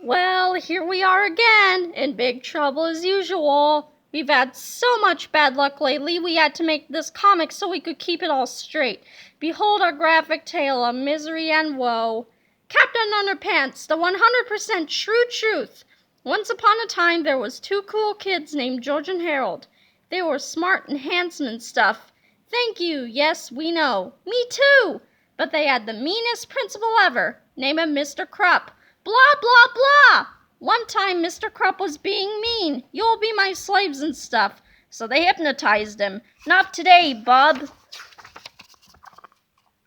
Well, here we are again, in big trouble as usual. We've had so much bad luck lately, we had to make this comic so we could keep it all straight. Behold our graphic tale of misery and woe. Captain Underpants, the 100% true truth. Once upon a time, there was two cool kids named George and Harold. They were smart and handsome and stuff. Thank you, yes, we know. Me too! But they had the meanest principal ever. Name him Mr. Krupp. Blah, blah, blah! One time Mr. Krupp was being mean. You'll be my slaves and stuff. So they hypnotized him. Not today, bub.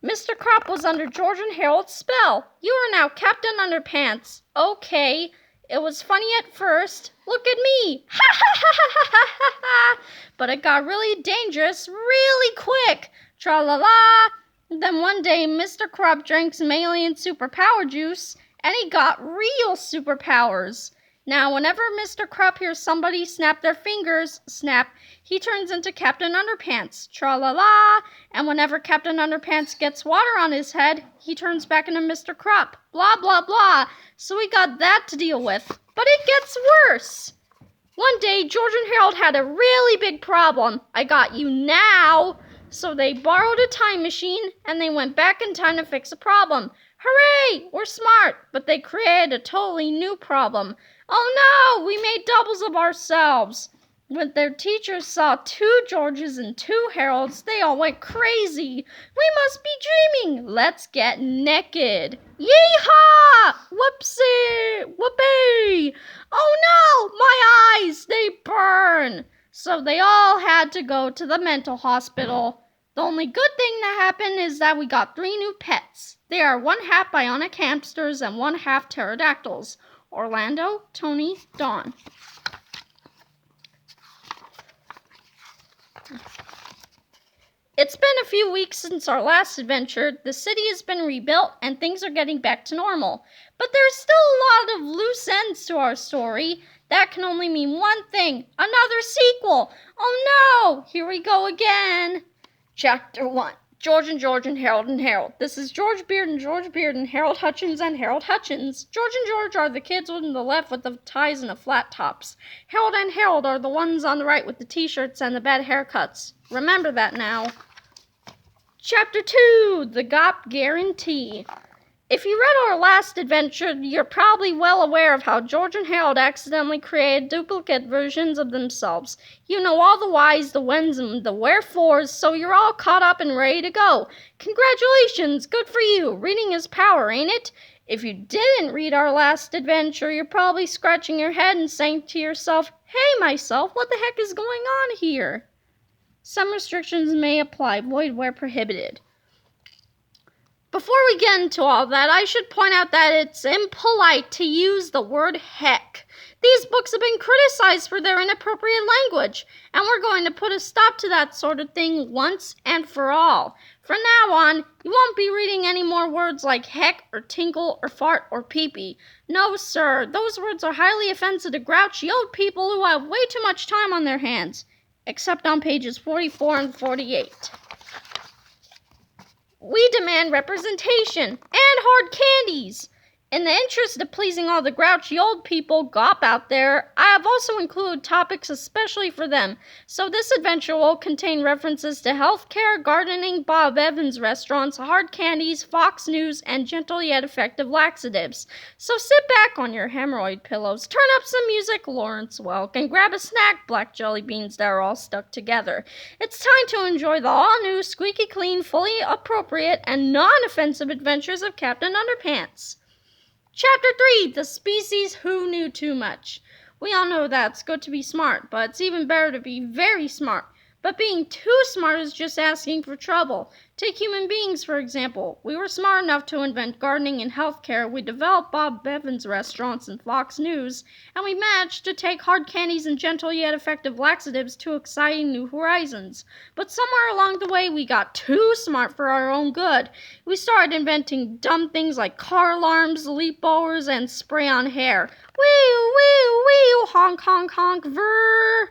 Mr. Krupp was under George and Harold's spell. You are now Captain Underpants. Okay. It was funny at first. Look at me. Ha ha ha ha ha ha ha. But it got really dangerous really quick. Tra-la-la. Then one day Mr. Krupp drank some alien superpower juice and he got real superpowers. Now, whenever Mr. Krupp hears somebody snap their fingers, snap, he turns into Captain Underpants, tra-la-la, and whenever Captain Underpants gets water on his head, he turns back into Mr. Krupp, blah, blah, blah. So we got that to deal with. But it gets worse. One day, George and Harold had a really big problem. I got you now. So they borrowed a time machine, and they went back in time to fix a problem. Hooray! We're smart, but they created a totally new problem. Oh no! We made doubles of ourselves. When their teachers saw two Georges and two Harolds, they all went crazy. We must be dreaming. Let's get naked. Yee-haw! Whoopsie! Whoopee! Oh no! My eyes! They burn! So they all had to go to the mental hospital. The only good thing that happened is that we got 3 new pets. They are 1/2 bionic hamsters and 1/2 pterodactyls. Orlando, Tony, Dawn. It's been a few weeks since our last adventure. The city has been rebuilt and things are getting back to normal. But there's still a lot of loose ends to our story. That can only mean one thing. Another sequel. Oh no! Here we go again. Chapter 1. George and Harold. This is George Beard and Harold Hutchins and Harold Hutchins. George and George are the kids on the left with the ties and the flat tops. Harold and Harold are the ones on the right with the t-shirts and the bad haircuts. Remember that now. Chapter 2. The GOP Guarantee. If you read our last adventure, you're probably well aware of how George and Harold accidentally created duplicate versions of themselves. You know all the whys, the whens, and the wherefores, so you're all caught up and ready to go. Congratulations! Good for you! Reading is power, ain't it? If you didn't read our last adventure, you're probably scratching your head and saying to yourself, "Hey, myself, what the heck is going on here?" Some restrictions may apply, void where prohibited. Before we get into all that, I should point out that it's impolite to use the word heck. These books have been criticized for their inappropriate language, and we're going to put a stop to that sort of thing once and for all. From now on, you won't be reading any more words like heck or tinkle or fart or pee-pee. No, sir, those words are highly offensive to grouchy old people who have way too much time on their hands, except on pages 44 and 48. We demand representation and hard candies. In the interest of pleasing all the grouchy old people GOP out there, I have also included topics especially for them. So this adventure will contain references to healthcare, gardening, Bob Evans restaurants, hard candies, Fox News, and gentle yet effective laxatives. So sit back on your hemorrhoid pillows, turn up some music, Lawrence Welk, and grab a snack, black jelly beans that are all stuck together. It's time to enjoy the all-new, squeaky clean, fully appropriate, and non-offensive adventures of Captain Underpants. Chapter 3, The Species Who Knew Too Much. We all know that it's good to be smart, but it's even better to be very smart. But being too smart is just asking for trouble. Take human beings, for example. We were smart enough to invent gardening and healthcare. We developed Bob Evans restaurants and Fox News. And we managed to take hard candies and gentle yet effective laxatives to exciting new horizons. But somewhere along the way, we got too smart for our own good. We started inventing dumb things like car alarms, leaf blowers, and spray on hair. Wee, wee, wee, honk, honk, honk, vrr.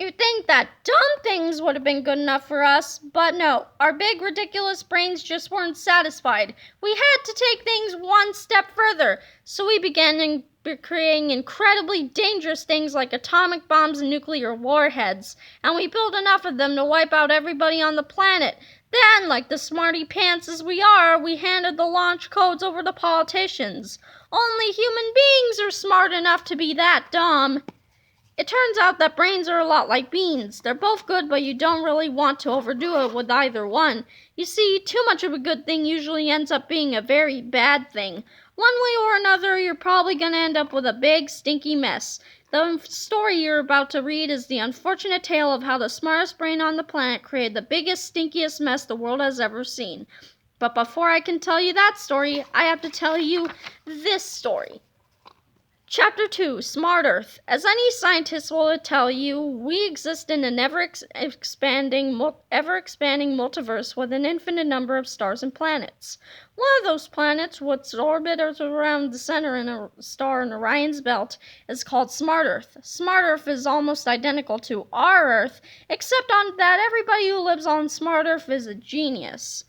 You'd think that dumb things would have been good enough for us, but no, our big, ridiculous brains just weren't satisfied. We had to take things one step further, so we began creating incredibly dangerous things like atomic bombs and nuclear warheads, and we built enough of them to wipe out everybody on the planet. Then, like the smarty pants as we are, we handed the launch codes over to politicians. Only human beings are smart enough to be that dumb. It turns out that brains are a lot like beans. They're both good, but you don't really want to overdo it with either one. You see, too much of a good thing usually ends up being a very bad thing. One way or another, you're probably going to end up with a big, stinky mess. The story you're about to read is the unfortunate tale of how the smartest brain on the planet created the biggest, stinkiest mess the world has ever seen. But before I can tell you that story, I have to tell you this story. Chapter 2, Smart Earth. As any scientist will tell you, we exist in an ever-expanding multiverse with an infinite number of stars and planets. One of those planets, which orbits around the center in a star in Orion's belt, is called Smart Earth. Smart Earth is almost identical to our Earth, except that everybody who lives on Smart Earth is a genius.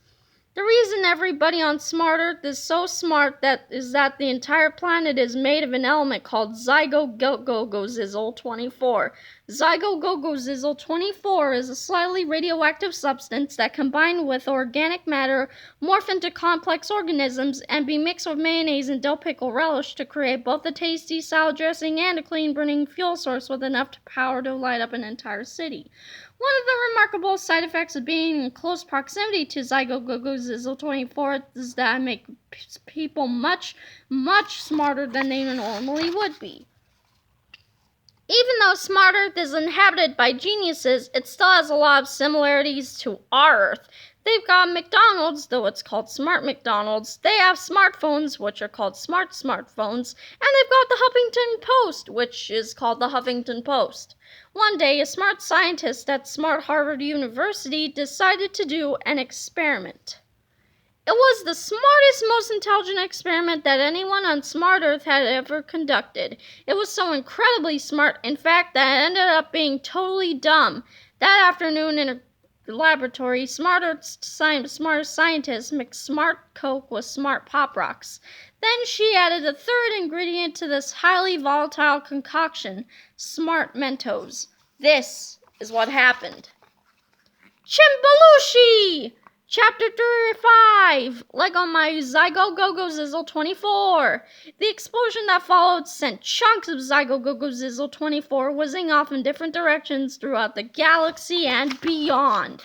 The reason everybody on Smart Earth is so smart is that the entire planet is made of an element called Zizzle-24. Zizzle-24 is a slightly radioactive substance that, combined with organic matter, morph into complex organisms and be mixed with mayonnaise and dill pickle relish to create both a tasty salad dressing and a clean-burning fuel source with enough power to light up an entire city. One of the remarkable side effects of being in close proximity to Zizzle-24 is that it makes people much, much smarter than they normally would be. Even though Smart Earth is inhabited by geniuses, it still has a lot of similarities to our Earth. They've got McDonald's, though it's called Smart McDonald's. They have smartphones, which are called Smart Smartphones. And they've got the Huffington Post, which is called the Huffington Post. One day, a smart scientist at Smart Harvard University decided to do an experiment. It was the smartest, most intelligent experiment that anyone on Smart Earth had ever conducted. It was so incredibly smart, in fact, that it ended up being totally dumb. That afternoon in a laboratory, Smart Earth's smartest scientist mixed Smart Coke with Smart Pop Rocks. Then she added a third ingredient to this highly volatile concoction, Smart Mentos. This is what happened. Chimbalushi! Chapter 35, Lego My Zizzle-24. The explosion that followed sent chunks of Zizzle-24 whizzing off in different directions throughout the galaxy and beyond.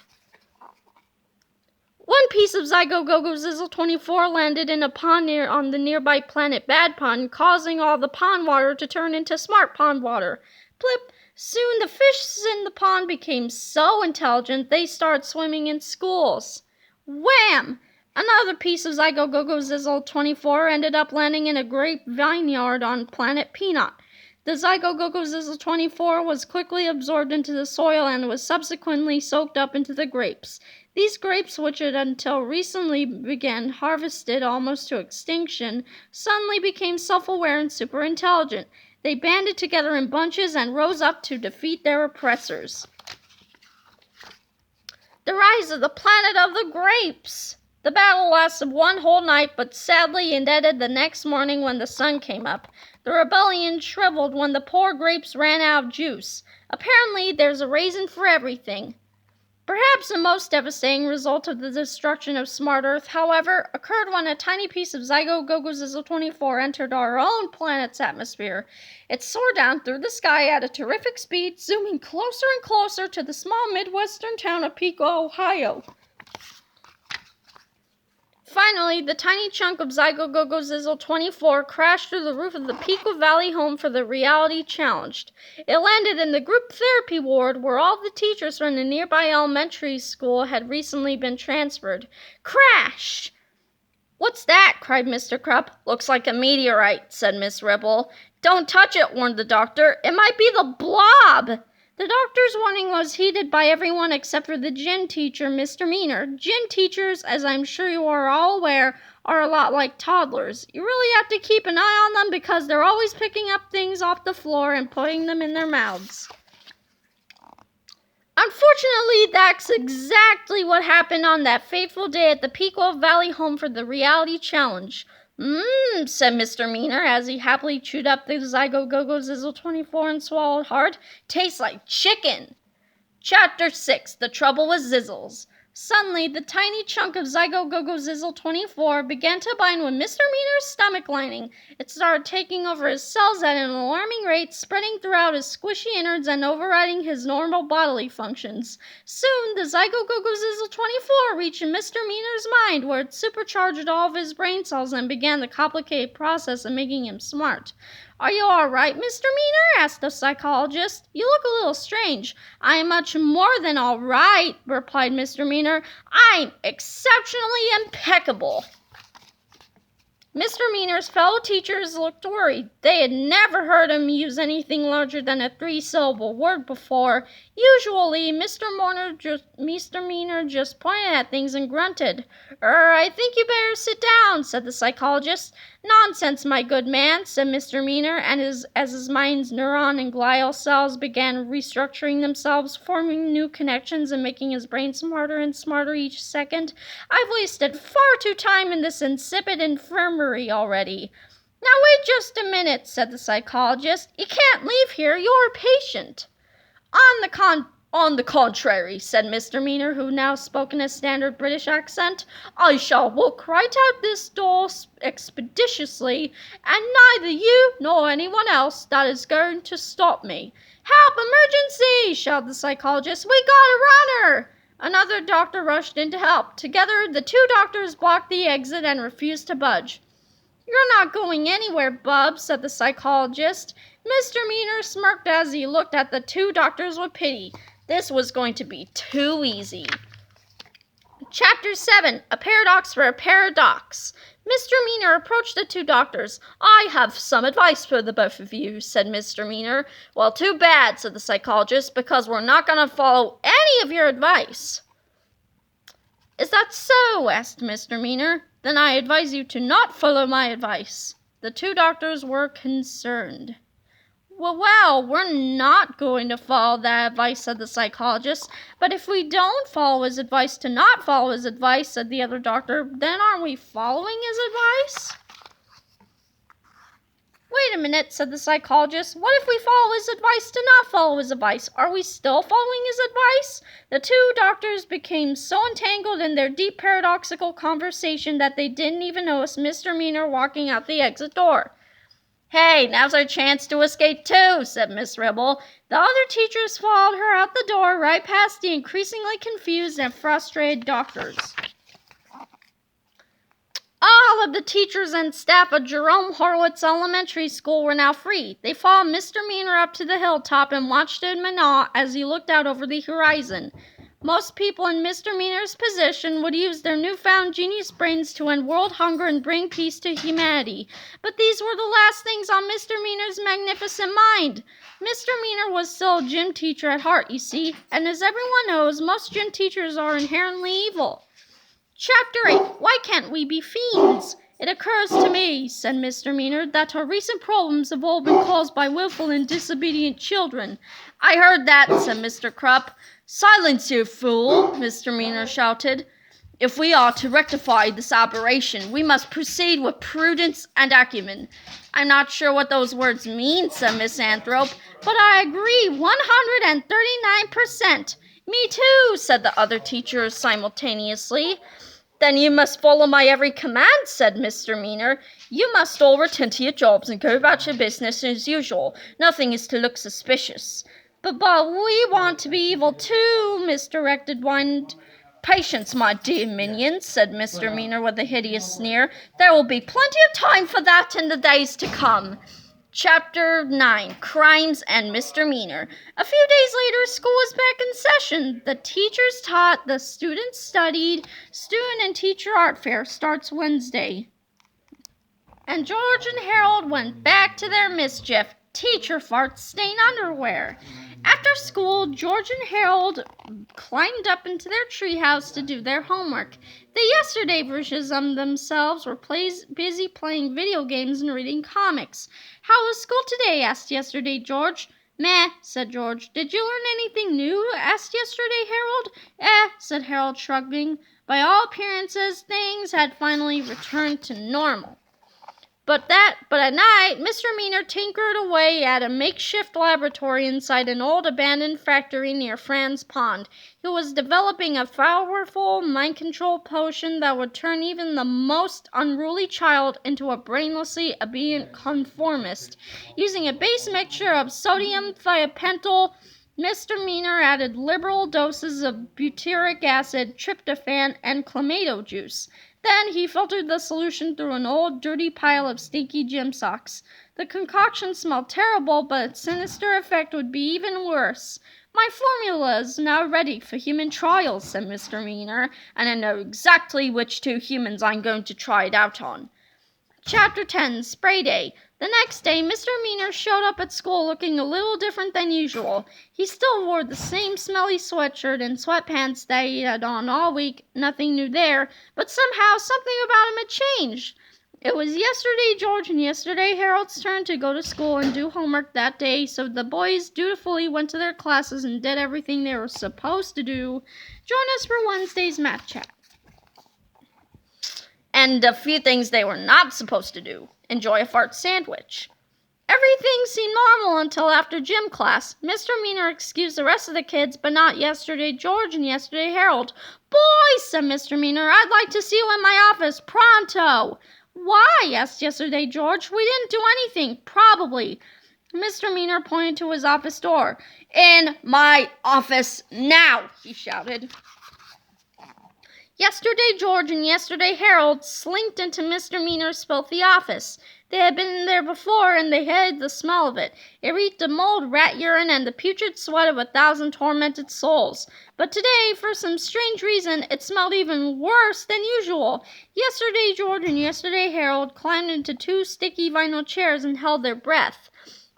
One piece of Zizzle-24 landed in a pond on the nearby planet Bad Pond, causing all the pond water to turn into Smart Pond water. Plip! Soon the fish in the pond became so intelligent they started swimming in schools. Wham! Another piece of Zizzle-24 ended up landing in a grape vineyard on planet Peanut. The Zizzle-24 was quickly absorbed into the soil and was subsequently soaked up into the grapes. These grapes, which had until recently began harvested almost to extinction, suddenly became self-aware and super intelligent. They banded together in bunches and rose up to defeat their oppressors. The rise of the planet of the grapes. The battle lasted one whole night, but sadly it ended the next morning when the sun came up. The rebellion shriveled when the poor grapes ran out of juice. Apparently, there's a reason for everything. Perhaps the most devastating result of the destruction of Smart Earth, however, occurred when a tiny piece of Zizzle-24 entered our own planet's atmosphere. It soared down through the sky at a terrific speed, zooming closer and closer to the small midwestern town of Pico, Ohio. Finally, the tiny chunk of Zizzle-24 crashed through the roof of the Pico Valley home for the reality challenged. It landed in the group therapy ward where all the teachers from the nearby elementary school had recently been transferred. Crash! "What's that?" cried Mr. Krupp. "Looks like a meteorite," said Miss Ribble. "Don't touch it," warned the doctor. "It might be the blob." The doctor's warning was heeded by everyone except for the gym teacher, Misdemeanor. Gym teachers, as I'm sure you are all aware, are a lot like toddlers. You really have to keep an eye on them because they're always picking up things off the floor and putting them in their mouths. Unfortunately, that's exactly what happened on that fateful day at the Pequot Valley home for the reality challenge. Said Mr. Meaner as he happily chewed up the Zygo Go-Go Zizzle 24 and swallowed hard. Tastes like chicken. Chapter 6, The Trouble with Zizzles. Suddenly, the tiny chunk of Zygo Go-Go Zizzle 24 began to bind with Mr. Meaner's stomach lining. It started taking over his cells at an alarming rate, spreading throughout his squishy innards and overriding his normal bodily functions. Soon, the Zygo Go-Go Zizzle 24 reached Mr. Meaner's mind, where it supercharged all of his brain cells and began the complicated process of making him smart. "Are you all right, Mr. Meaner?" asked the psychologist. "You look a little strange." "I am much more than all right," replied Mr. Meaner. "I'm exceptionally impeccable." Mr. Meaner's fellow teachers looked worried. They had never heard him use anything larger than a 3-syllable word before. Usually, Mr. Meaner just pointed at things and grunted. I think you better sit down," said the psychologist. "Nonsense, my good man," said Mr. Meaner, and as his mind's neuron and glial cells began restructuring themselves, forming new connections and making his brain smarter and smarter each second. "I've wasted far too time in this insipid infirmary already." "Now wait just a minute," said the psychologist. "You can't leave here. You're a patient." On the contrary," said Mr. Meaner, who now spoke in a standard British accent, "I shall walk right out this door expeditiously, and neither you nor anyone else that is going to stop me." "Help! Emergency!" shouted the psychologist. "We got a runner!" Another doctor rushed in to help. Together, the two doctors blocked the exit and refused to budge. "You're not going anywhere, bub," said the psychologist. Mr. Meaner smirked as he looked at the two doctors with pity. This was going to be too easy. Chapter 7, A Paradox for a Paradox. Mr. Meaner approached the two doctors. "I have some advice for the both of you," said Mr. Meaner. "Well, too bad," said the psychologist, "because we're not going to follow any of your advice." "Is that so?" asked Mr. Meaner. "Then I advise you to not follow my advice." The two doctors were concerned. Well, we're not going to follow that advice," said the psychologist. "But if we don't follow his advice to not follow his advice," said the other doctor, "then aren't we following his advice?" "Wait a minute," said the psychologist. "What if we follow his advice to not follow his advice? Are we still following his advice?" The two doctors became so entangled in their deep paradoxical conversation that they didn't even notice Mr. Meaner walking out the exit door. "Hey, now's our chance to escape too," said Miss Ribble. The other teachers followed her out the door, right past the increasingly confused and frustrated doctors. All of the teachers and staff of Jerome Horowitz Elementary School were now free. They followed Mr. Meaner up to the hilltop and watched him in awe as he looked out over the horizon. Most people in Mr. Meaner's position would use their newfound genius brains to end world hunger and bring peace to humanity. But these were the last things on Mr. Meaner's magnificent mind. Mr. Meaner was still a gym teacher at heart, you see, and as everyone knows, most gym teachers are inherently evil. Chapter 8, Why Can't We Be Fiends? "It occurs to me," said Mr. Meaner, "that our recent problems have all been caused by willful and disobedient children." "I heard that," said Mr. Krupp. "Silence, you fool!" Mr. Meaner shouted. "If we are to rectify this aberration, we must proceed with prudence and acumen." "I'm not sure what those words mean," said Miss Anthrope, "but I agree 139%. "Me too," said the other teachers simultaneously. "Then you must follow my every command," said Mr. Meaner. "You must all return to your jobs and go about your business as usual. Nothing is to look suspicious." But we want to be evil too," misdirected whined. "Patience, my dear minions," said Mr. Meaner with a hideous sneer. "There will be plenty of time for that in the days to come." Chapter 9, Crimes and Mr. Meaner. A few days later, school was back in session. The teachers taught, the students studied. Student and teacher art fair starts Wednesday. And George and Harold went back to their mischief. Teacher farts stain underwear. After school, George and Harold climbed up into their treehouse to do their homework. The yesterday versions of themselves were busy playing video games and reading comics. "How was school today?" asked yesterday George. Meh, said George. Did you learn anything new? Asked yesterday Harold. Said Harold, shrugging. By all appearances, things had finally returned to normal. But at night, Misdemeanor tinkered away at a makeshift laboratory inside an old abandoned factory near Fran's Pond. He was developing a powerful mind control potion that would turn even the most unruly child into a brainlessly obedient conformist. Using a base mixture of sodium thiopental, Misdemeanor added liberal doses of butyric acid, tryptophan, and clamato juice. Then he filtered the solution through an old, dirty pile of stinky gym socks. The concoction smelled terrible, but its sinister effect would be even worse. My formula is now ready for human trials, said Misdemeanor, and I know exactly which 2 humans I'm going to try it out on. Chapter 10, Spray Day. The next day, Misdemeanor showed up at school looking a little different than usual. He still wore the same smelly sweatshirt and sweatpants that he had on all week, nothing new there, but somehow something about him had changed. It was yesterday George and yesterday Harold's turn to go to school and do homework that day, so the boys dutifully went to their classes and did everything they were supposed to do. Join us for Wednesday's math chat. And a few things they were not supposed to do. Enjoy a fart sandwich. Everything seemed normal until after gym class. Misdemeanor excused the rest of the kids, but not yesterday George and yesterday Harold. Boys, said Misdemeanor, I'd like to see you in my office pronto. Why? Asked yesterday George. We didn't do anything. Probably. Misdemeanor pointed to his office door. In my office now, he shouted. Yesterday George and yesterday Harold slinked into Misdemeanor's filthy office. They had been there before, and they hated the smell of it. It reeked of mold, rat urine, and the putrid sweat of 1,000 tormented souls. But today, for some strange reason, it smelled even worse than usual. Yesterday George and yesterday Harold climbed into 2 sticky vinyl chairs and held their breath.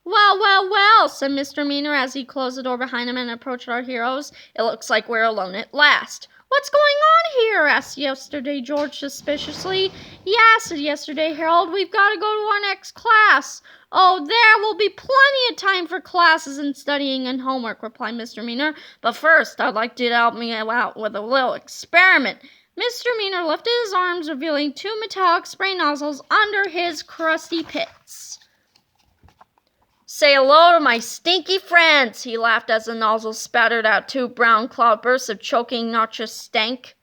Well, said Misdemeanor as he closed the door behind him and approached our heroes. It looks like we're alone at last. What's going on here? Asked yesterday George suspiciously. Yeah, said yesterday Harold, we've got to go to our next class. Oh, there will be plenty of time for classes and studying and homework, replied Misdemeanor. But first, I'd like you to help me out with a little experiment. Misdemeanor lifted his arms, revealing 2 metallic spray nozzles under his crusty pits. Say hello to my stinky friends, he laughed as the nozzle spattered out 2 brown cloudbursts of choking, noxious stank.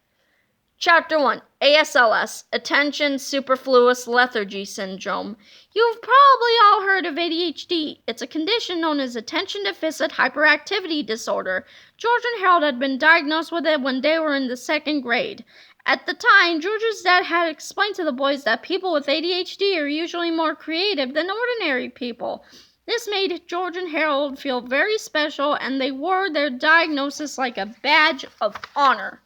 Chapter 1, ASLS, Attention Superfluous Lethargy Syndrome. You've probably all heard of ADHD. It's a condition known as Attention Deficit Hyperactivity Disorder. George and Harold had been diagnosed with it when they were in the 2nd grade. At the time, George's dad had explained to the boys that people with ADHD are usually more creative than ordinary people. This made George and Harold feel very special, and they wore their diagnosis like a badge of honor.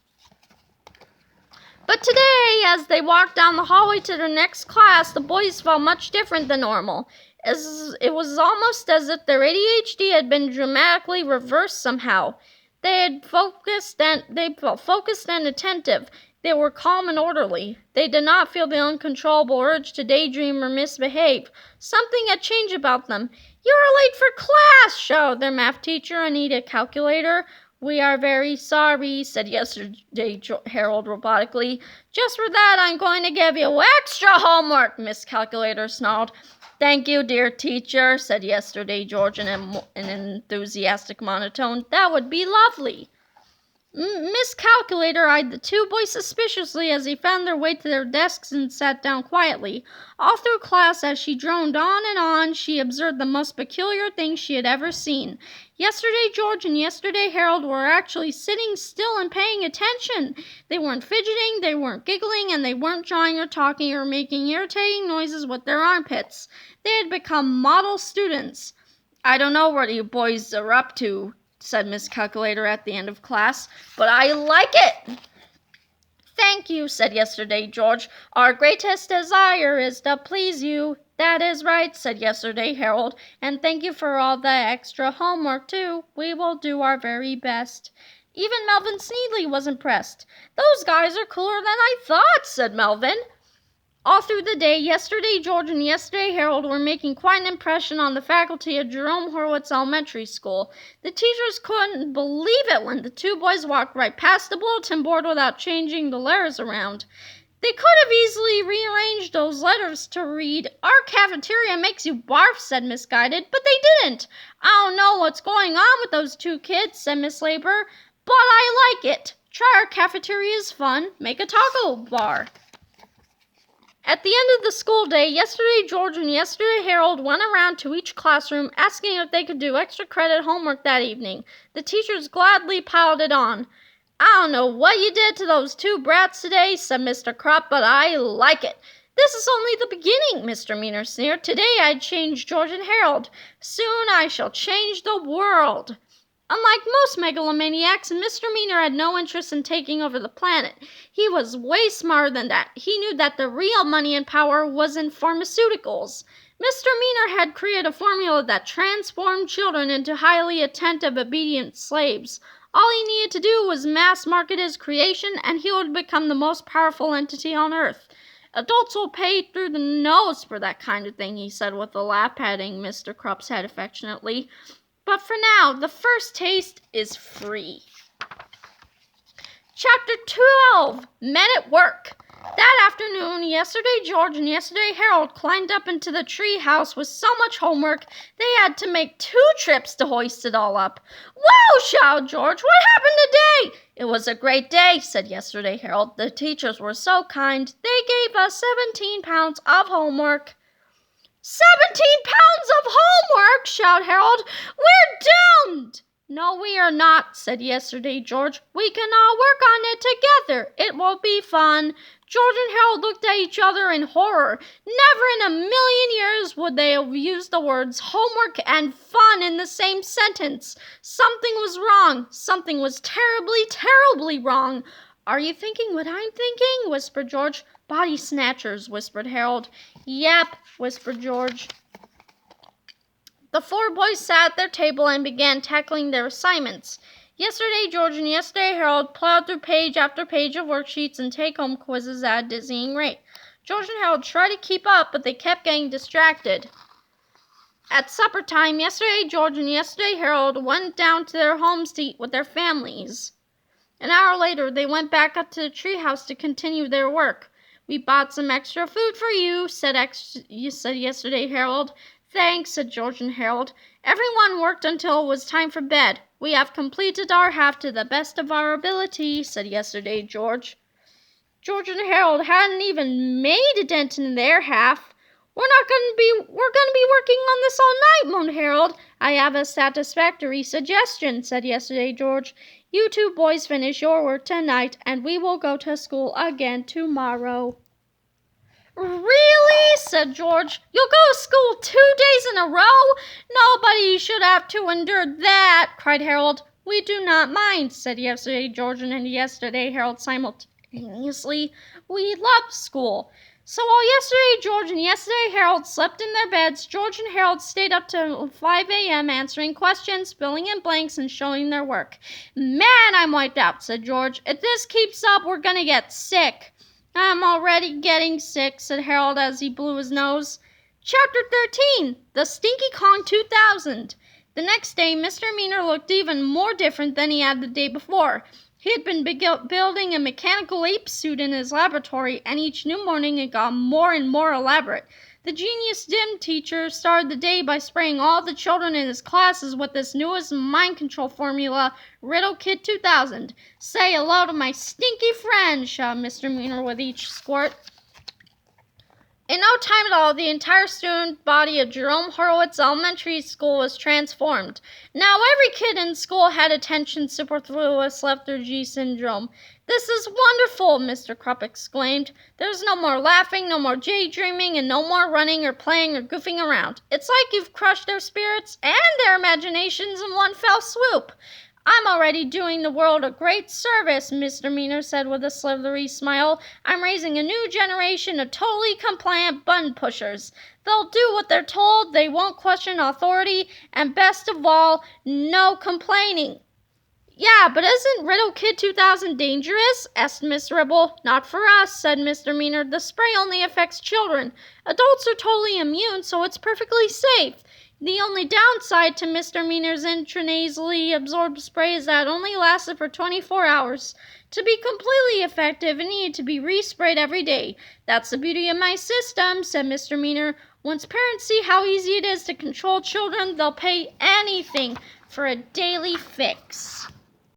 But today, as they walked down the hallway to their next class, the boys felt much different than normal. It was almost as if their ADHD had been dramatically reversed somehow. They felt focused and attentive. They were calm and orderly. They did not feel the uncontrollable urge to daydream or misbehave. Something had changed about them. You are late for class, shouted their math teacher, Anita Calculator. We are very sorry, said yesterday Harold robotically. Just for that, I'm going to give you extra homework, Miss Calculator snarled. Thank you, dear teacher, said yesterday George in an enthusiastic monotone. That would be lovely. Miss Calculator eyed the 2 boys suspiciously as they found their way to their desks and sat down quietly. All through class, as she droned on and on, she observed the most peculiar things she had ever seen. Yesterday George and yesterday Harold were actually sitting still and paying attention. They weren't fidgeting, they weren't giggling, and they weren't jawing or talking or making irritating noises with their armpits. They had become model students. I don't know what you boys are up to, said Miss Calculator at the end of class, but I like it. Thank you, said yesterday George. Our greatest desire is to please you. That is right, said yesterday Harold, and thank you for all the extra homework, too. We will do our very best. Even Melvin Sneedley was impressed. Those guys are cooler than I thought, said Melvin. All through the day, Yesterday George and Yesterday Harold were making quite an impression on the faculty at Jerome Horowitz Elementary School. The teachers couldn't believe it when the two boys walked right past the bulletin board without changing the letters around. They could have easily rearranged those letters to read, "Our cafeteria makes you barf," said Miss Guided, but they didn't. "I don't know what's going on with those two kids," said Miss Labor, "but I like it. Try our cafeteria's fun. Make a taco bar." At the end of the school day, Yesterday George and Yesterday Harold went around to each classroom asking if they could do extra credit homework that evening. The teachers gladly piled it on. "I don't know what you did to those two brats today," said Mr. Crop, "but I like it." "This is only the beginning," Misdemeanor sneered. "Today I changed George and Harold. Soon I shall change the world." Unlike most megalomaniacs, Misdemeanor had no interest in taking over the planet. He was way smarter than that. He knew that the real money and power was in pharmaceuticals. Misdemeanor had created a formula that transformed children into highly attentive, obedient slaves. All he needed to do was mass market his creation, and he would become the most powerful entity on Earth. "Adults will pay through the nose for that kind of thing," he said with a laugh, patting Mr. Crupp's head affectionately. "But for now, the first taste is free." Chapter 12, Men at Work. That afternoon, Yesterday George and Yesterday Harold climbed up into the tree house with so much homework they had to make 2 trips to hoist it all up. "Whoa!" shouted George. "What happened today?" "It was a great day," said Yesterday Harold. "The teachers were so kind. They gave us 17 pounds of homework." 17 pounds of homework!" shouted Harold. "We're doomed!" "No, we are not," said Yesterday George. "We can all work on it together. It will be fun." George and Harold looked at each other in horror. Never in a million years would they have used the words homework and fun in the same sentence. Something was wrong. Something was terribly, terribly wrong. "Are you thinking what I'm thinking?" whispered George. "Body snatchers," whispered Harold. "Yep," whispered George. The 4 boys sat at their table and began tackling their assignments. Yesterday George and Yesterday Harold plowed through page after page of worksheets and take-home quizzes at a dizzying rate. George and Harold tried to keep up, but they kept getting distracted. At supper time, Yesterday George and Yesterday Harold went down to their homes to eat with their families. An hour later, they went back up to the treehouse to continue their work. "We bought some extra food for you," said Yesterday Harold. "Thanks," said George and Harold. "Everyone worked until it was time for bed. We have completed our half to the best of our ability," said Yesterday George. George and Harold hadn't even made a dent in their half. We're going to be working on this all night," moaned Harold. "I have a satisfactory suggestion," said Yesterday George. "You 2 boys finish your work tonight, and we will go to school again tomorrow." "Really?" said George. "You'll go to school 2 days in a row? Nobody should have to endure that," cried Harold. "We do not mind," said Yesterday George and Yesterday Harold simultaneously. "We love school." So while Yesterday George and Yesterday Harold slept in their beds, George and Harold stayed up till 5 a.m. answering questions, filling in blanks, and showing their work. "Man, I'm wiped out," said George. "If this keeps up, we're going to get sick." "I'm already getting sick," said Harold as he blew his nose. Chapter 13, The Stinky Kong 2000. The next day, Mr. Meaner looked even more different than he had the day before. He had been building a mechanical ape suit in his laboratory, and each new morning it got more and more elaborate. The genius gym teacher started the day by spraying all the children in his classes with this newest mind control formula, Riddle Kid 2000. "Say hello to my stinky friend," shouted Mr. Meaner with each squirt. In no time at all, the entire student body of Jerome Horowitz Elementary School was transformed. Now every kid in school had attention superfluous lethargy syndrome. "This is wonderful," Mr. Krupp exclaimed. "There's no more laughing, no more daydreaming, and no more running or playing or goofing around. It's like you've crushed their spirits and their imaginations in one fell swoop." "I'm already doing the world a great service," Mr. Meaner said with a slithery smile. "I'm raising a new generation of totally compliant button pushers. They'll do what they're told, they won't question authority, and best of all, no complaining." Yeah, but isn't Riddle Kid 2000 dangerous? Asked Miss Ribble. Not for us, said Misdemeanor. The spray only affects children. Adults are totally immune, so it's perfectly safe. The only downside to Misdemeanor's intranasally absorbed spray is that it only lasted for 24 hours. To be completely effective, it needed to be resprayed every day. That's the beauty of my system, said Misdemeanor. Once parents see how easy it is to control children, they'll pay anything for a daily fix.